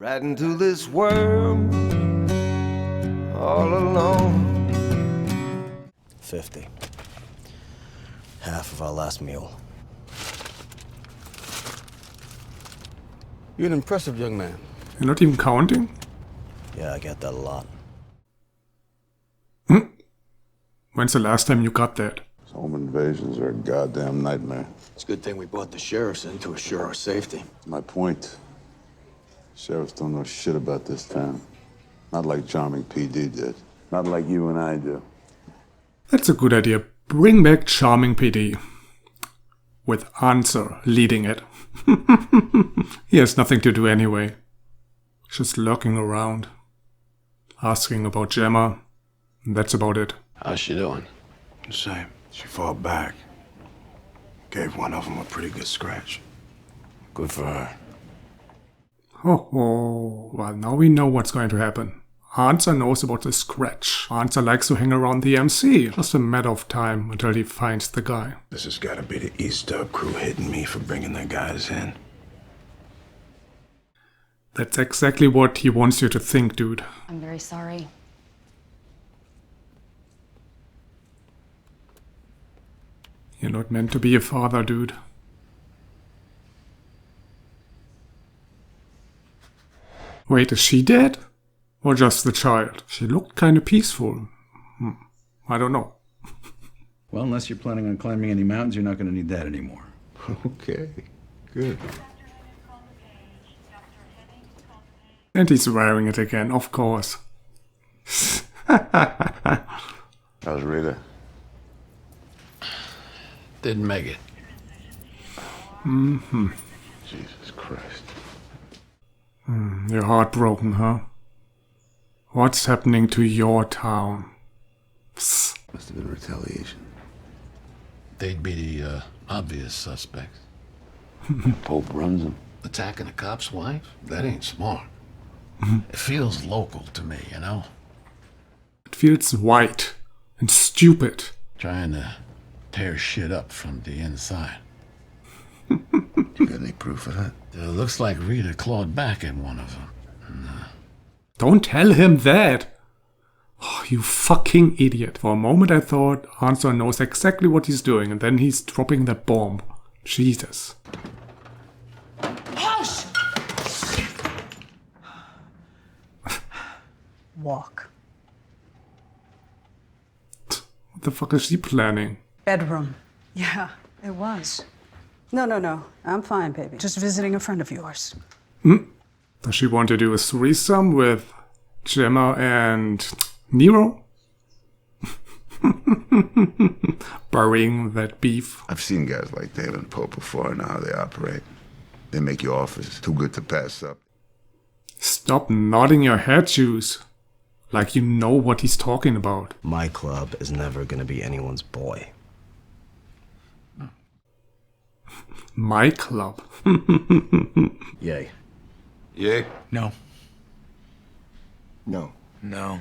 Right into this world, all alone. 50. Half of our last meal. You're an impressive young man. You're not even counting? Yeah, I get that a lot. When's the last time you got that? Home invasions are a goddamn nightmare. It's a good thing we brought the sheriffs in to assure our safety. My point. Sheriffs don't know shit about this town. Not like Charming PD did. Not like you and I do. That's a good idea. Bring back Charming PD. With Answer leading it. He has nothing to do anyway. Just lurking around. Asking about Gemma. And that's about it. How's she doing? The same. She fought back. Gave one of them a pretty good scratch. Good for her. Oh, well, now we know what's going to happen. Answer knows about the scratch. Answer likes to hang around the MC. Just a matter of time until he finds the guy. This has got to be the East Dub crew hitting me for bringing their guys in. That's exactly what he wants you to think, dude. I'm very sorry. You're not meant to be a father, dude. Wait, is she dead? Or just the child? She looked kind of peaceful. I don't know. Well, unless you're planning on climbing any mountains, you're not going to need that anymore. Okay, good. And he's wearing it again, of course. How's Rita? Didn't make it. Jesus Christ. You're heartbroken, huh? What's happening to your town? Psst. Must have been retaliation. They'd be the obvious suspects. Pope runs them. Attacking a cop's wife? That ain't smart. It feels local to me, you know? It feels white and stupid. Trying to tear shit up from the inside. You got any proof of that? Looks like Rita clawed back at one of them. Don't tell him that! Oh, you fucking idiot. For a moment I thought Answer knows exactly what he's doing, and then he's dropping that bomb. Jesus. Hush! Walk. What the fuck is she planning? Bedroom. Yeah, it was. No. I'm fine, baby. Just visiting a friend of yours. Does she want to do a threesome with Gemma and Nero? Burying that beef. I've seen guys like Dave and Pope before. I know how they operate. They make you offers too good to pass up. Stop nodding your head, Juice. Like you know what he's talking about. My club is never gonna be anyone's boy. My club. Yay. Yeah? No. No. No.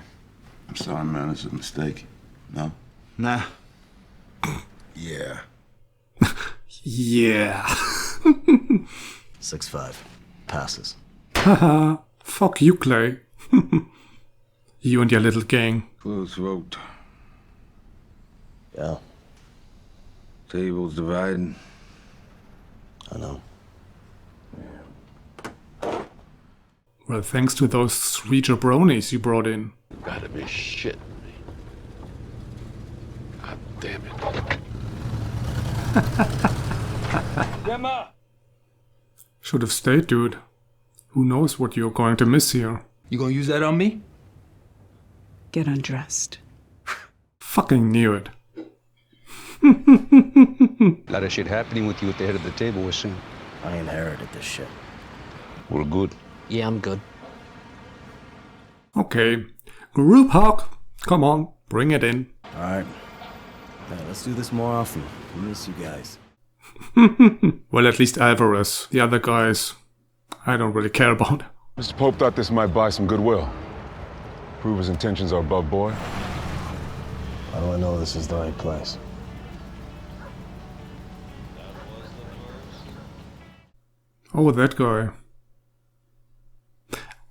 I'm sorry, man. It's a mistake. No? Nah. Yeah. Yeah. 6'5". Passes. Haha. Fuck you, Clay. You and your little gang. Close vote. Yeah, Tables dividing. I know. Well, thanks to those 3 jabronis you brought in. You gotta be shitting me. God damn it. Gemma! Should have stayed, dude. Who knows what you're going to miss here. You gonna use that on me? Get undressed. Fucking knew it. A lot of shit happening with you at the head of the table, Wasim. I inherited this shit. We're good. Yeah, I'm good. Okay. Group hug. Come on, bring it in. Alright. Yeah, let's do this more often. I miss you guys. Well, at least Alvarez. The other guys, I don't really care about. Mr. Pope thought this might buy some goodwill. Prove his intentions are above board. How do I know this is the right place? Oh, that guy.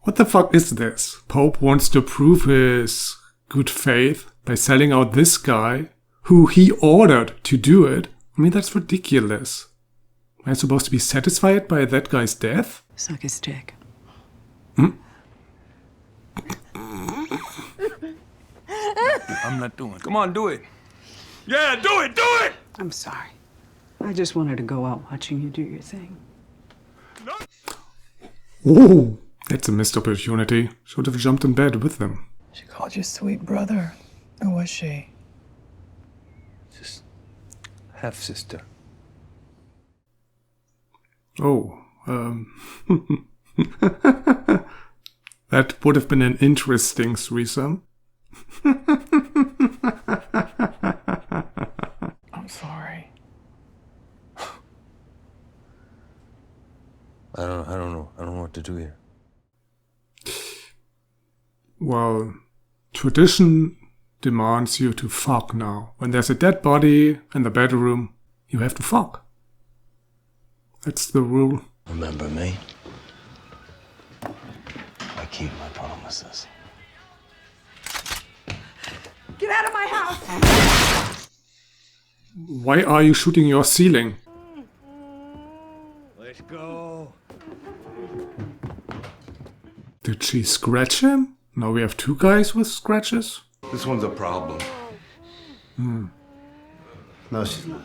What the fuck is this? Pope wants to prove his good faith by selling out this guy who he ordered to do it. I mean, that's ridiculous. Am I supposed to be satisfied by that guy's death? Suck his dick. I'm not doing it. Come on, do it. Yeah, do it, do it! I'm sorry. I just wanted to go out watching you do your thing. Ooh, that's a missed opportunity. Should have jumped in bed with them. She called you sweet brother. Who was she? Just half-sister. Oh, that would have been an interesting threesome. I'm sorry. I don't know. I don't know what to do here. Well, tradition demands you to fuck now. When there's a dead body in the bedroom, you have to fuck. That's the rule. Remember me? I keep my promises. Get out of my house! Why are you shooting your ceiling? Let's go. Did she scratch him? Now we have two guys with scratches? This one's a problem. No, she's not.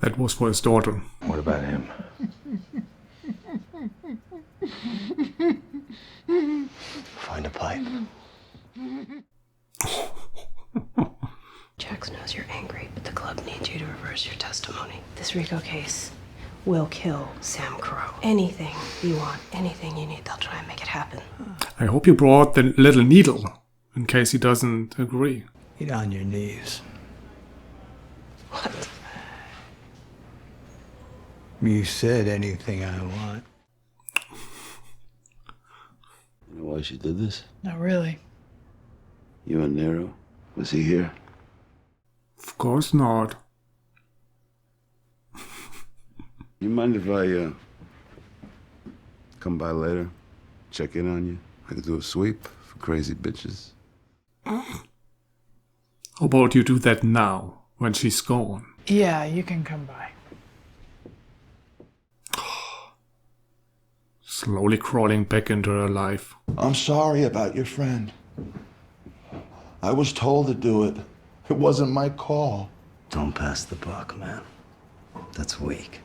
That was for his daughter. What about him? Find a pipe. Jax knows you're angry, but the club needs you to reverse your testimony. This RICO case will kill Sam Crow. Anything you want, anything you need, they'll try and make it happen. I hope you brought the little needle, in case he doesn't agree. Get on your knees. What? You said anything I want. You know why she did this? Not really. You and Nero? Was he here? Of course not. You mind if I come by later? Check in on you? I could do a sweep for crazy bitches. How about you do that now, when she's gone? Yeah, you can come by. Slowly crawling back into her life. I'm sorry about your friend. I was told to do it. It wasn't my call. Don't pass the buck, man. That's weak.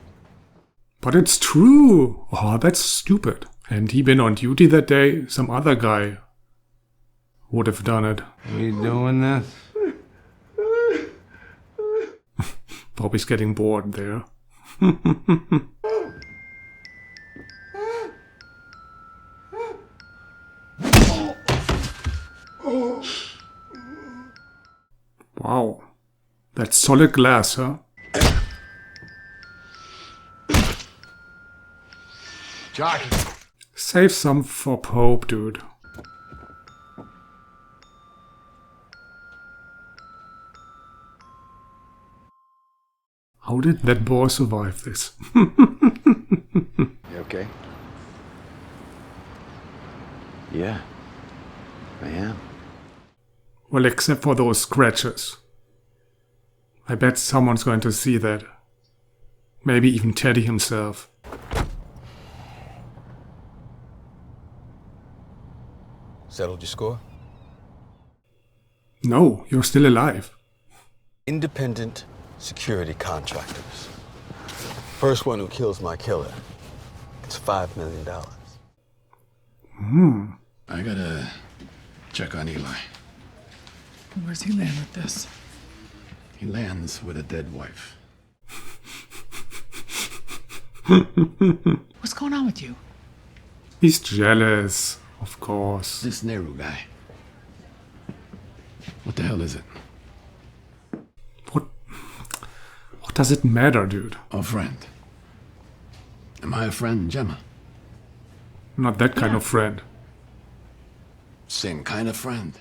But it's true! Oh, that's stupid. Had he been on duty that day, some other guy would have done it. Are you doing this? Bobby's getting bored there. Wow. That's solid glass, huh? Jockey. Save some for Pope, dude. How did that boy survive this? You okay? Yeah, I am. Well, except for those scratches. I bet someone's going to see that. Maybe even Teddy himself. Settled your score? No, you're still alive. Independent security contractors. First one who kills my killer gets $5 million. I gotta check on Eli. Where's he land with this? He lands with a dead wife. What's going on with you? He's jealous, of course. This Nehru guy. What the hell is it? What does it matter, dude? A friend. Am I a friend, Gemma? Not that kind of friend. Same kind of friend.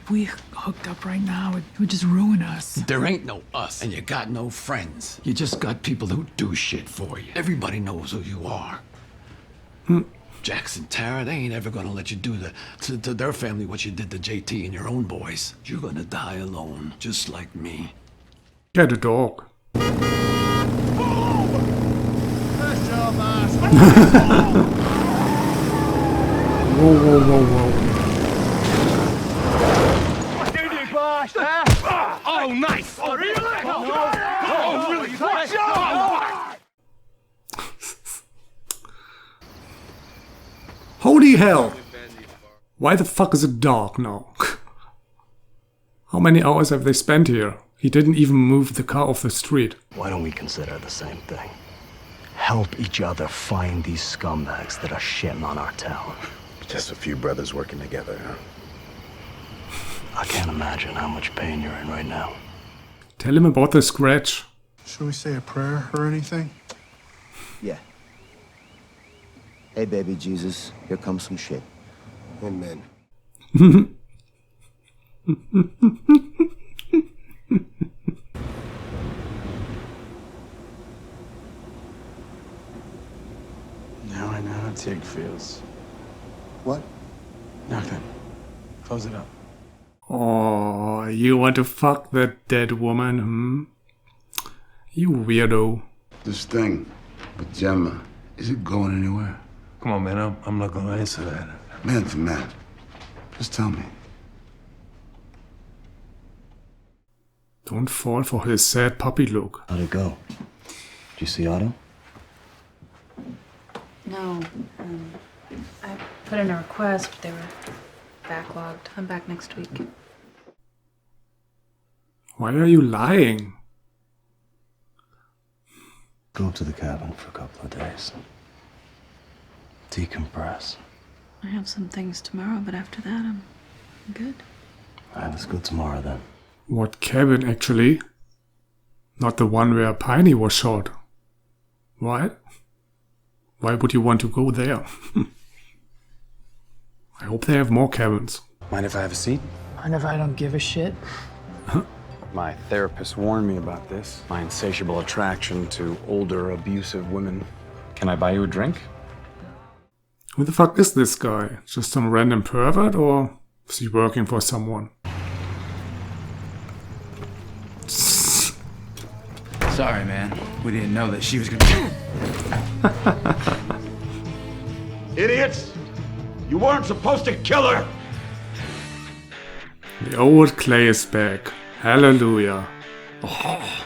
If we hooked up right now, it would just ruin us. There ain't no us, and you got no friends. You just got people who do shit for you. Everybody knows who you are. Jackson, Tara, they ain't ever gonna let you do to their family what you did to JT and your own boys. You're gonna die alone, just like me. Get a dog. Whoa, whoa, whoa, whoa. Oh, nice! Oh, really? Oh, really? Holy hell! Why the fuck is it dark now? How many hours have they spent here? He didn't even move the car off the street. Why don't we consider the same thing? Help each other find these scumbags that are shitting on our town. Just a few brothers working together, huh? I can't imagine how much pain you're in right now. Tell him about the scratch. Should we say a prayer or anything? Yeah. Hey, baby Jesus, here comes some shit. Amen. Now I know how Tig feels. What? Nothing. Close it up. Oh, you want to fuck that dead woman, hmm? You weirdo. This thing with Gemma, is it going anywhere? Come on, man. I'm not gonna answer that. Man to man. Just tell me. Don't fall for his sad puppy look. How'd it go? Did you see Otto? No. I put in a request, but they were backlogged. I'm back next week. Why are you lying? Go to the cabin for a couple of days. Decompress. I have some things tomorrow, but after that, I'm good. Alright, let's go tomorrow then. What cabin, actually? Not the one where Piney was shot. What? Why would you want to go there? I hope they have more cabins. Mind if I have a seat? Mind if I don't give a shit? My therapist warned me about this. My insatiable attraction to older, abusive women. Can I buy you a drink? Who the fuck is this guy? Just some random pervert, or is he working for someone? Sorry, man. We didn't know that she was gonna... Idiots! You weren't supposed to kill her! The old Clay is back. Hallelujah. Oh.